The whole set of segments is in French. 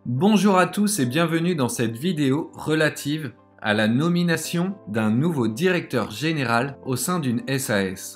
Bonjour à tous et bienvenue dans cette vidéo relative à la nomination d'un nouveau directeur général au sein d'une SAS.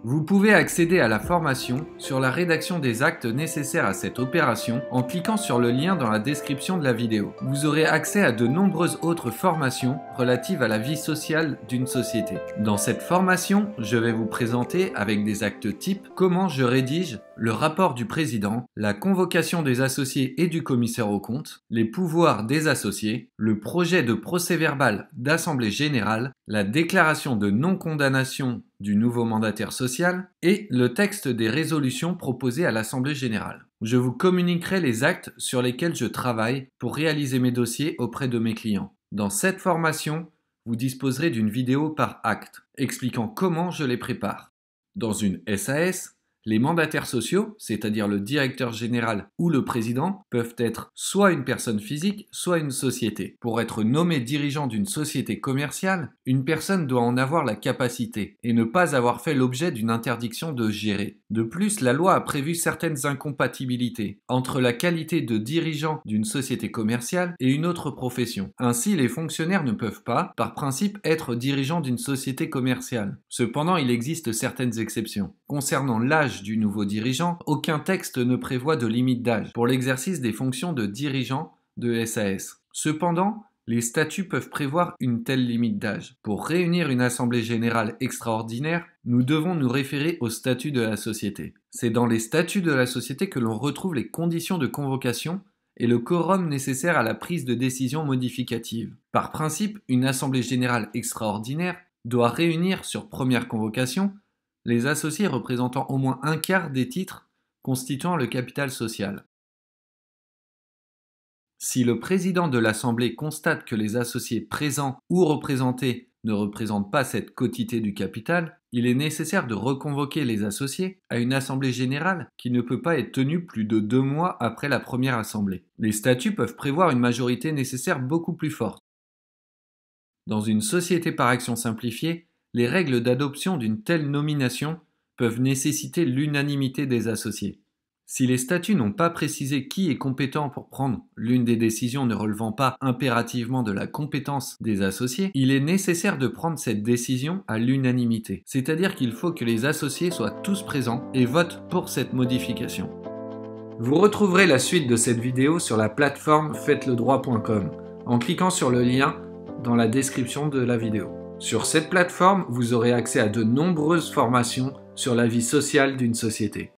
Vous pouvez accéder à la formation sur la rédaction des actes nécessaires à cette opération en cliquant sur le lien dans la description de la vidéo. Vous aurez accès à de nombreuses autres formations relatives à la vie sociale d'une société. Dans cette formation, je vais vous présenter avec des actes types comment je rédige le rapport du président, la convocation des associés et du commissaire aux comptes, les pouvoirs des associés, le projet de procès-verbal d'assemblée générale, la déclaration de non-condamnation du nouveau mandataire social et le texte des résolutions proposées à l'Assemblée générale. Je vous communiquerai les actes sur lesquels je travaille pour réaliser mes dossiers auprès de mes clients. Dans cette formation, vous disposerez d'une vidéo par acte expliquant comment je les prépare. Dans une SAS, les mandataires sociaux, c'est-à-dire le directeur général ou le président, peuvent être soit une personne physique, soit une société. Pour être nommé dirigeant d'une société commerciale, une personne doit en avoir la capacité et ne pas avoir fait l'objet d'une interdiction de gérer. De plus, la loi a prévu certaines incompatibilités entre la qualité de dirigeant d'une société commerciale et une autre profession. Ainsi, les fonctionnaires ne peuvent pas, par principe, être dirigeants d'une société commerciale. Cependant, il existe certaines exceptions. Concernant l'âge du nouveau dirigeant, aucun texte ne prévoit de limite d'âge pour l'exercice des fonctions de dirigeant de SAS. Cependant, les statuts peuvent prévoir une telle limite d'âge. Pour réunir une assemblée générale extraordinaire, nous devons nous référer aux statuts de la société. C'est dans les statuts de la société que l'on retrouve les conditions de convocation et le quorum nécessaire à la prise de décision modificative. Par principe, une assemblée générale extraordinaire doit réunir sur première convocation les associés représentant au moins un quart des titres constituant le capital social. Si le président de l'Assemblée constate que les associés présents ou représentés ne représentent pas cette quotité du capital, il est nécessaire de reconvoquer les associés à une assemblée générale qui ne peut pas être tenue plus de 2 mois après la première assemblée. Les statuts peuvent prévoir une majorité nécessaire beaucoup plus forte. Dans une société par action simplifiée, les règles d'adoption d'une telle nomination peuvent nécessiter l'unanimité des associés. Si les statuts n'ont pas précisé qui est compétent pour prendre l'une des décisions ne relevant pas impérativement de la compétence des associés, il est nécessaire de prendre cette décision à l'unanimité. C'est-à-dire qu'il faut que les associés soient tous présents et votent pour cette modification. Vous retrouverez la suite de cette vidéo sur la plateforme faitesledroit.com en cliquant sur le lien dans la description de la vidéo. Sur cette plateforme, vous aurez accès à de nombreuses formations sur la vie sociale d'une société.